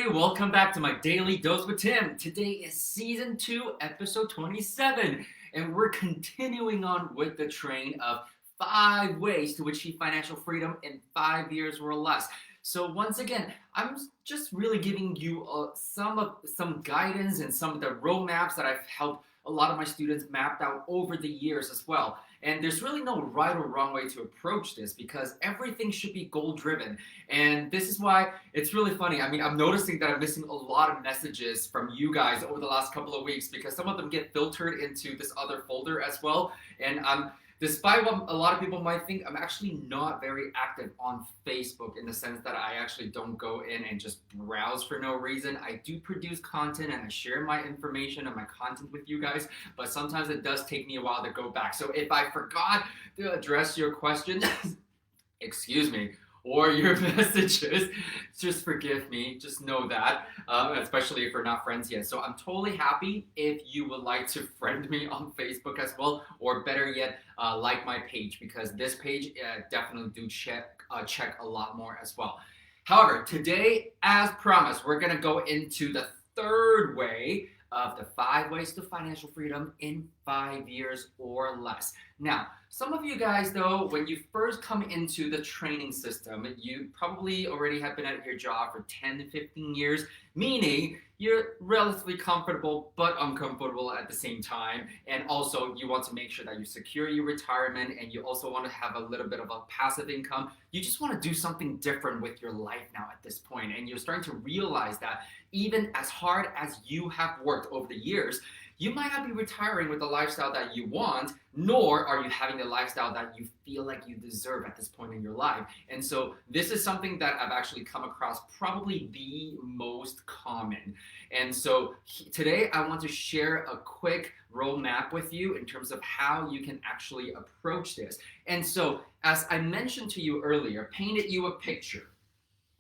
everybody. Welcome back to my Daily Dose with Tim. Today is Season 2, Episode 27, and we're continuing on with the train of 5 ways to achieve financial freedom in 5 years or less. So once again, I'm just really giving you some guidance and some of the roadmaps that I've helped a lot of my students mapped out over the years as well. And there's really no right or wrong way to approach this because everything should be goal driven. And this is why it's really funny. I mean, I'm noticing that I'm missing a lot of messages from you guys over the last couple of weeks because some of them get filtered into this other folder as well. And despite what a lot of people might think, I'm actually not very active on Facebook in the sense that I actually don't go in and just browse for no reason. I do produce content and I share my information and my content with you guys, but sometimes it does take me a while to go back. So if I forgot to address your question, excuse me, or your messages, just forgive me, just know that, especially if we're not friends yet. So I'm totally happy if you would like to friend me on Facebook as well, or better yet, like my page, because this page definitely do check a lot more as well. However, today, as promised, we're gonna go into the third way of the 5 ways to financial freedom in 5 years or less. Now, some of you guys though, when you first come into the training system, you probably already have been at your job for 10 to 15 years, meaning you're relatively comfortable but uncomfortable at the same time. And also you want to make sure that you secure your retirement and you also want to have a little bit of a passive income. You just want to do something different with your life now at this point. And you're starting to realize that even as hard as you have worked over the years, you might not be retiring with the lifestyle that you want, nor are you having the lifestyle that you feel like you deserve at this point in your life. And so this is something that I've actually come across probably the most common. And so today I want to share a quick roadmap with you in terms of how you can actually approach this. And so as I mentioned to you earlier, painted you a picture.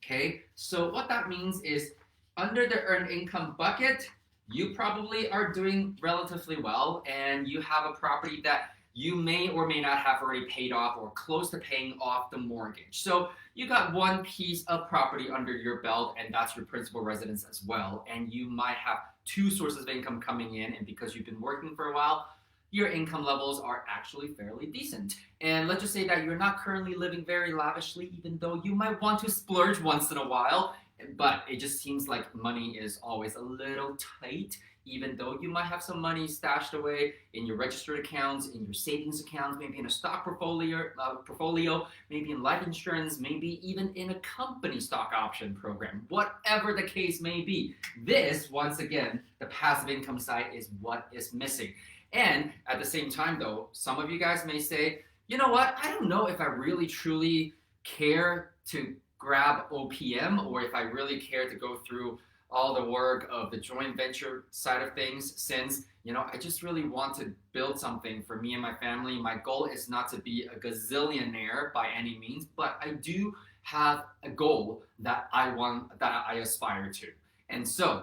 Okay, so what that means is under the earned income bucket, you probably are doing relatively well and you have a property that you may or may not have already paid off or close to paying off the mortgage. So you got one piece of property under your belt and that's your principal residence as well. And you might have 2 sources of income coming in, and because you've been working for a while, your income levels are actually fairly decent. And let's just say that you're not currently living very lavishly, even though you might want to splurge once in a while. But it just seems like money is always a little tight, even though you might have some money stashed away in your registered accounts, in your savings accounts, maybe in a stock portfolio, maybe in life insurance, maybe even in a company stock option program, whatever the case may be. This, once again, the passive income side is what is missing. And at the same time, though, some of you guys may say, you know what, I don't know if I really truly care to grab OPM or if I really care to go through all the work of the joint venture side of things, since I just really want to build something for me and my family. My goal is not to be a gazillionaire by any means, but I do have a goal that I aspire to. And so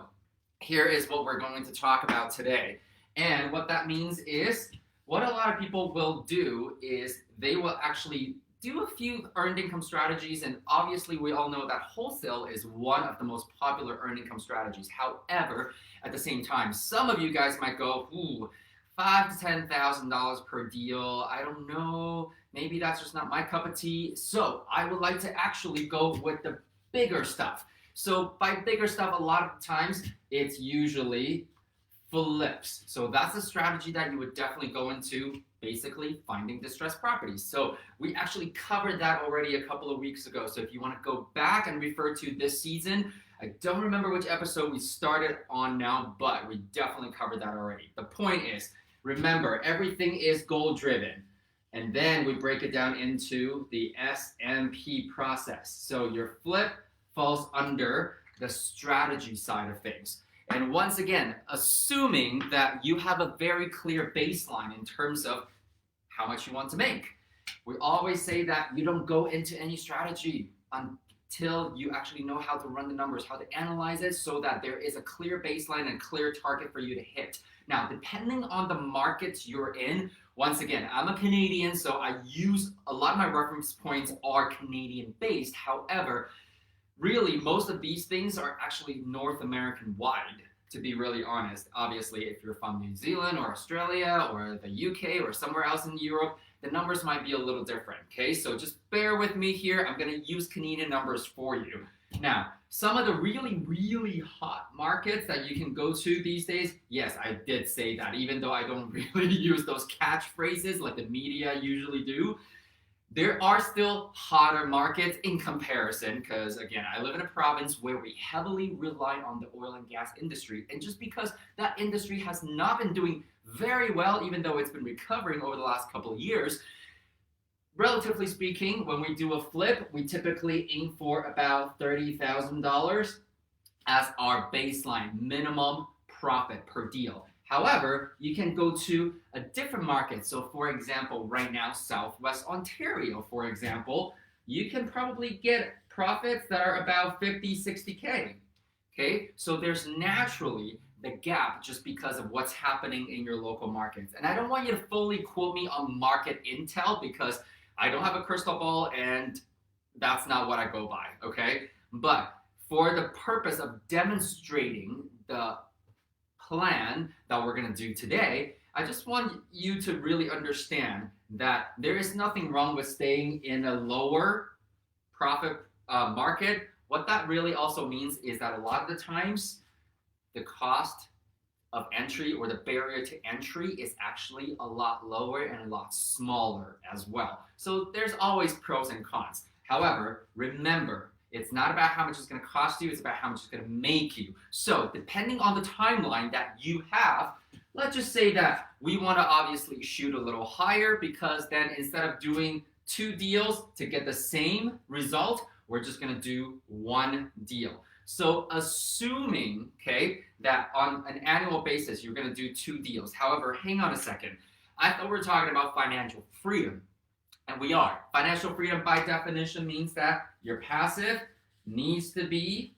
here is what we're going to talk about today. And what that means is what a lot of people will do is they will actually do a few earned income strategies, and obviously we all know that wholesale is one of the most popular earned income strategies. However, at the same time, some of you guys might go, $5,000 to $10,000 per deal. I don't know, maybe that's just not my cup of tea. So I would like to actually go with the bigger stuff. So by bigger stuff, a lot of times it's usually flips. So that's a strategy that you would definitely go into, basically finding distressed properties. So we actually covered that already a couple of weeks ago. So if you want to go back and refer to this season, I don't remember which episode we started on now, but we definitely covered that already. The point is, remember, everything is goal driven. And then we break it down into the SMP process. So your flip falls under the strategy side of things. And once again, assuming that you have a very clear baseline in terms of how much you want to make. We always say that you don't go into any strategy until you actually know how to run the numbers, how to analyze it, so that there is a clear baseline and clear target for you to hit. Now, depending on the markets you're in, once again, I'm a Canadian, so I use a lot of my reference points are Canadian based. However, really, most of these things are actually North American wide, to be really honest. Obviously, if you're from New Zealand or Australia or the UK or somewhere else in Europe, the numbers might be a little different, okay? So just bear with me here. I'm going to use Canadian numbers for you. Now, some of the really, really hot markets that you can go to these days, yes, I did say that, even though I don't really use those catchphrases like the media usually do. There are still hotter markets in comparison because, again, I live in a province where we heavily rely on the oil and gas industry. And just because that industry has not been doing very well, even though it's been recovering over the last couple of years, relatively speaking, when we do a flip, we typically aim for about $30,000 as our baseline minimum profit per deal. However, you can go to a different market. So for example, right now, Southwest Ontario, for example, you can probably get profits that are about 50, 60K. Okay, so there's naturally the gap just because of what's happening in your local markets. And I don't want you to fully quote me on market intel because I don't have a crystal ball and that's not what I go by, okay? But for the purpose of demonstrating the plan that we're going to do today, I just want you to really understand that there is nothing wrong with staying in a lower profit market. What that really also means is that a lot of the times the cost of entry or the barrier to entry is actually a lot lower and a lot smaller as well. So there's always pros and cons. However, remember, it's not about how much it's going to cost you, it's about how much it's going to make you. So depending on the timeline that you have, let's just say that we want to obviously shoot a little higher because then instead of doing 2 deals to get the same result, we're just going to do 1 deal. So assuming, okay, that on an annual basis, you're going to do 2 deals. However, hang on a second. I thought we were talking about financial freedom. And we are. Financial freedom by definition means that your passive needs to be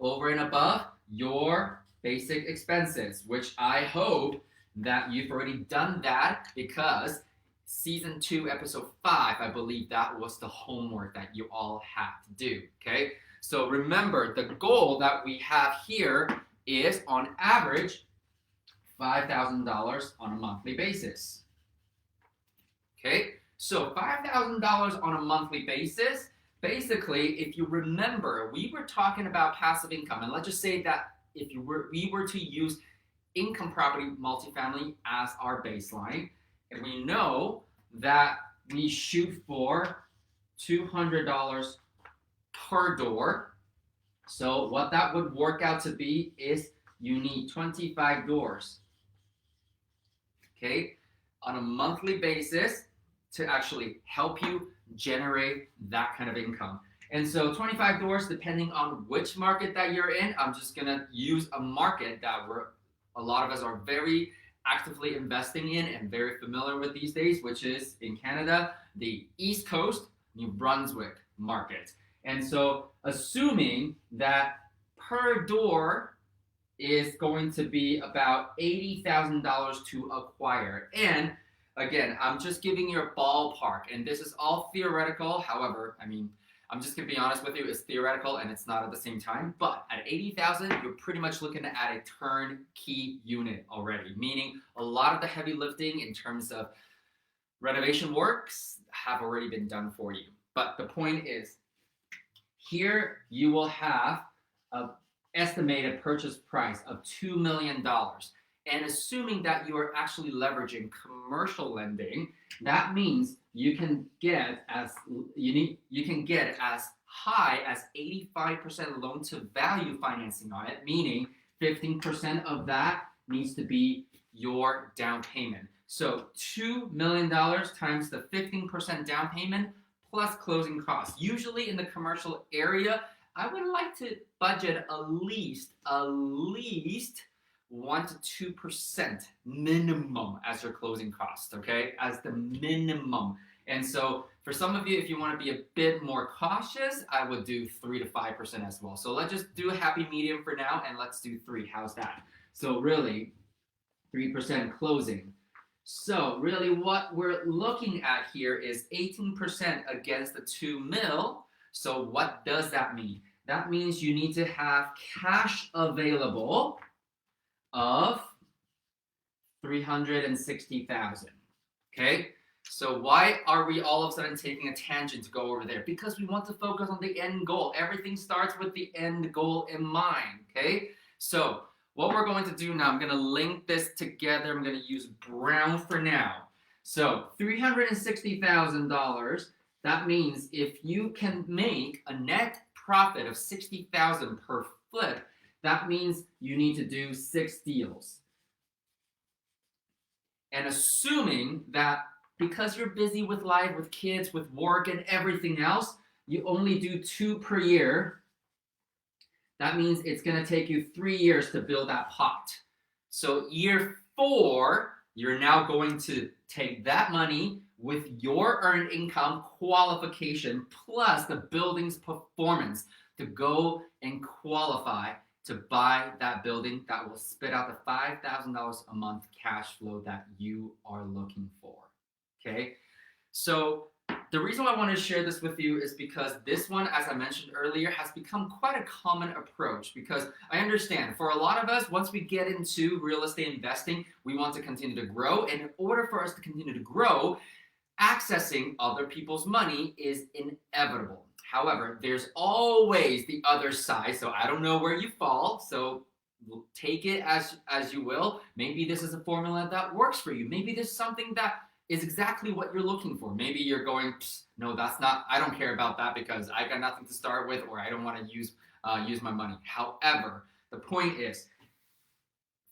over and above your basic expenses, which I hope that you've already done that because season 2, episode 5, I believe that was the homework that you all have to do, okay? So remember, the goal that we have here is on average $5,000 on a monthly basis. Okay, so $5,000 on a monthly basis. Basically, if you remember, we were talking about passive income, and let's just say that if we were to use income property multifamily as our baseline, and we know that we shoot for $200 per door. So what that would work out to be is you need 25 doors, okay, on a monthly basis to actually help you generate that kind of income. And so 25 doors, depending on which market that you're in, I'm just gonna use a market that a lot of us are very actively investing in and very familiar with these days, which is in Canada, the East Coast, New Brunswick market. And so assuming that per door is going to be about $80,000 to acquire. And again, I'm just giving you a ballpark, and this is all theoretical. However, I mean, I'm just gonna be honest with you, it's theoretical and it's not at the same time. But at 80,000, you're pretty much looking at a turnkey unit already, meaning a lot of the heavy lifting in terms of renovation works have already been done for you. But the point is, here you will have an estimated purchase price of $2 million. And assuming that you are actually leveraging commercial lending, that means you can get as high as 85% loan to value financing on it, meaning 15% of that needs to be your down payment. So $2 million times the 15% down payment plus closing costs. Usually in the commercial area, I would like to budget at least 1 to 2% minimum as your closing cost, okay? As the minimum. And so for some of you, if you want to be a bit more cautious, I would do 3 to 5% as well. So let's just do a happy medium for now, and let's do 3. How's that? So really, 3% closing. So really what we're looking at here is 18% against the 2 mil. So what does that mean? That means you need to have cash available of 360,000. Okay? So why are we all of a sudden taking a tangent to go over there? Because we want to focus on the end goal. Everything starts with the end goal in mind. Okay? So what we're going to do now, I'm going to link this together. I'm going to use brown for now. So $360,000, that means if you can make a net profit of 60,000 per flip, that means you need to do 6 deals. And assuming that because you're busy with life, with kids, with work, and everything else, you only do 2 per year, that means it's going to take you 3 years to build that pot. So year 4, you're now going to take that money with your earned income qualification plus the building's performance to go and qualify to buy that building that will spit out the $5,000 a month cash flow that you are looking for. Okay, so the reason why I want to share this with you is because this one, as I mentioned earlier, has become quite a common approach, because I understand for a lot of us, once we get into real estate investing, we want to continue to grow. And in order for us to continue to grow, accessing other people's money is inevitable. However, there's always the other side. So I don't know where you fall. So take it as you will. Maybe this is a formula that works for you. Maybe there's something that is exactly what you're looking for. Maybe you're going, no, that's not, I don't care about that because I got nothing to start with, or I don't want to use my money. However, the point is,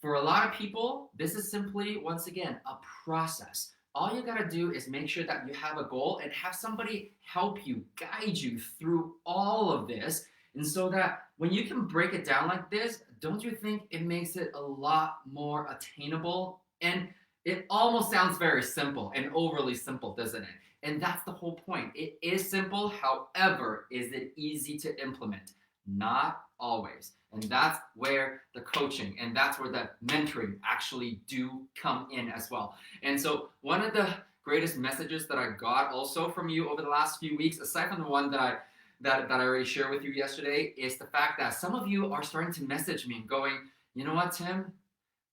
for a lot of people, this is simply, once again, a process. All you gotta do is make sure that you have a goal and have somebody help you, guide you through all of this. And so that when you can break it down like this, don't you think it makes it a lot more attainable? And it almost sounds very simple and overly simple, doesn't it? And that's the whole point. It is simple, however, is it easy to implement? Not always. And that's where the coaching and that's where the mentoring actually do come in as well. And so one of the greatest messages that I got also from you over the last few weeks, aside from the one that I already shared with you yesterday, is the fact that some of you are starting to message me and going, you know what, Tim?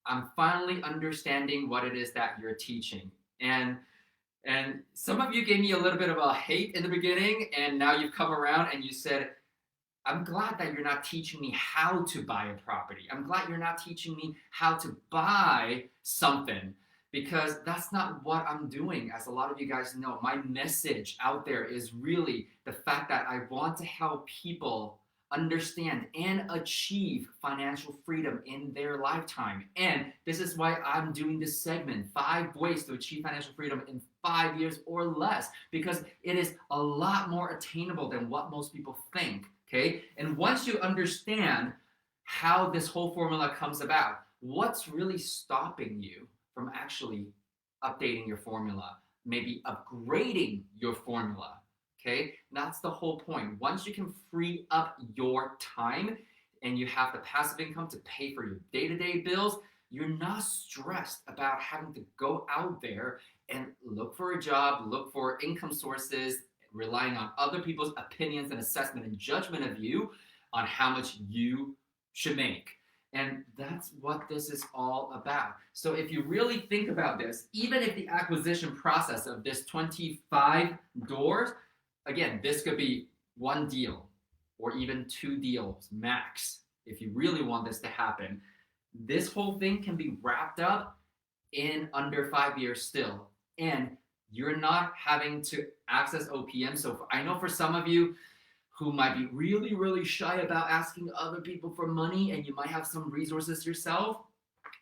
I'm finally understanding what it is that you're teaching. And some of you gave me a little bit of a hate in the beginning, and now you've come around and you said, I'm glad that you're not teaching me how to buy a property. I'm glad you're not teaching me how to buy something, because that's not what I'm doing. As a lot of you guys know, my message out there is really the fact that I want to help people understand and achieve financial freedom in their lifetime. And this is why I'm doing this segment, 5 ways to achieve financial freedom in 5 years or less, because it is a lot more attainable than what most people think. Okay? And once you understand how this whole formula comes about, what's really stopping you from actually updating your formula, maybe upgrading your formula? Okay, that's the whole point. Once you can free up your time and you have the passive income to pay for your day-to-day bills, you're not stressed about having to go out there and look for a job, look for income sources, relying on other people's opinions and assessment and judgment of you on how much you should make. And that's what this is all about. So if you really think about this, even if the acquisition process of this 25 doors, again, this could be 1 deal or even 2 deals max. If you really want this to happen, this whole thing can be wrapped up in under 5 years still. And you're not having to access OPM. So I know for some of you who might be really, really shy about asking other people for money, and you might have some resources yourself,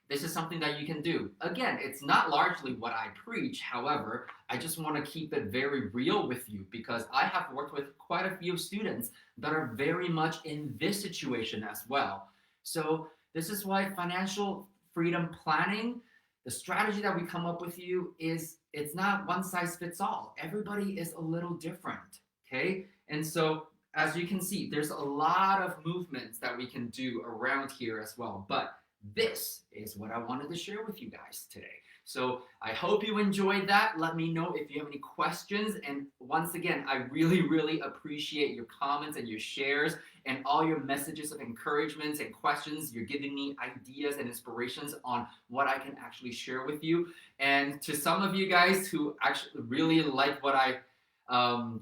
this is something that you can do. Again, it's not largely what I preach. However, I just want to keep it very real with you, because I have worked with quite a few students that are very much in this situation as well. So this is why financial freedom planning, the strategy that we come up with you, is it's not one size fits all. Everybody is a little different, okay? And so as you can see, there's a lot of movements that we can do around here as well. But this is what I wanted to share with you guys today. So I hope you enjoyed that. Let me know if you have any questions. And once again, I really, really appreciate your comments and your shares and all your messages of encouragements and questions. You're giving me ideas and inspirations on what I can actually share with you. And to some of you guys who actually really like what I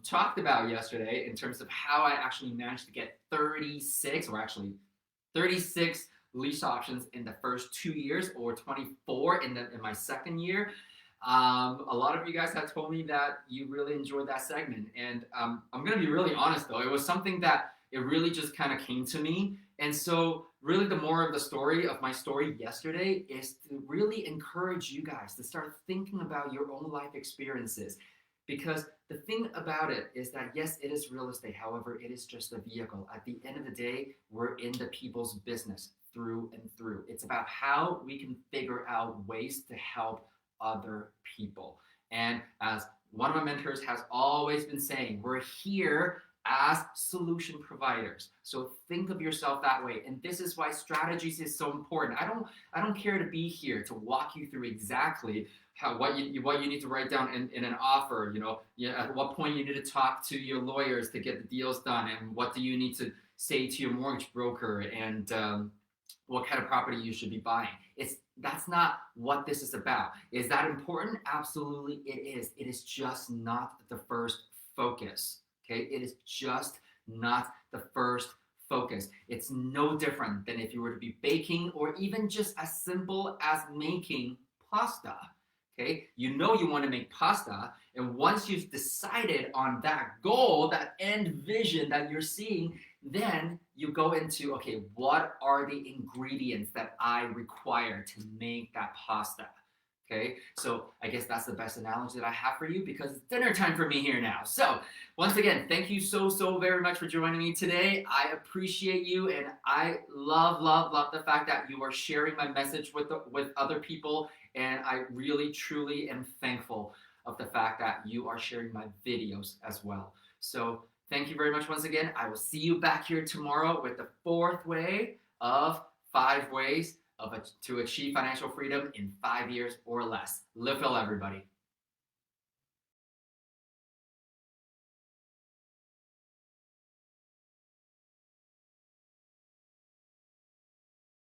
talked about yesterday in terms of how I actually managed to get 36, or actually 36 lease options in the first 2 years, or 24 in my second year. A lot of you guys have told me that you really enjoyed that segment, and I'm gonna be really honest though, it was something that it really just kind of came to me. And so really the more of the story of my story yesterday is to really encourage you guys to start thinking about your own life experiences, because the thing about it is that, yes, it is real estate. However, it is just a vehicle. At the end of the day, we're in the people's business through and through. It's about how we can figure out ways to help other people. And as one of my mentors has always been saying, we're here as solution providers. So think of yourself that way. And this is why strategies is so important. I don't care to be here to walk you through exactly what you need to write down in an offer. At what point you need to talk to your lawyers to get the deals done, and what do you need to say to your mortgage broker, and what kind of property you should be buying. That's not what this is about. Is that important? Absolutely it is. It is just not the first focus. Okay, it is just not the first focus. It's no different than if you were to be baking, or even just as simple as making pasta. Okay, you want to make pasta, and once you've decided on that goal, that end vision that you're seeing, then you go into, okay, what are the ingredients that I require to make that pasta? Okay, so I guess that's the best analogy that I have for you, because it's dinner time for me here now. So once again, thank you so very much for joining me today. I appreciate you, and I love the fact that you are sharing my message with other people, and I really truly am thankful of the fact that you are sharing my videos as well. So thank you very much once again. I will see you back here tomorrow with the 4th way of 5 ways to achieve financial freedom in 5 years or less. Live well, everybody.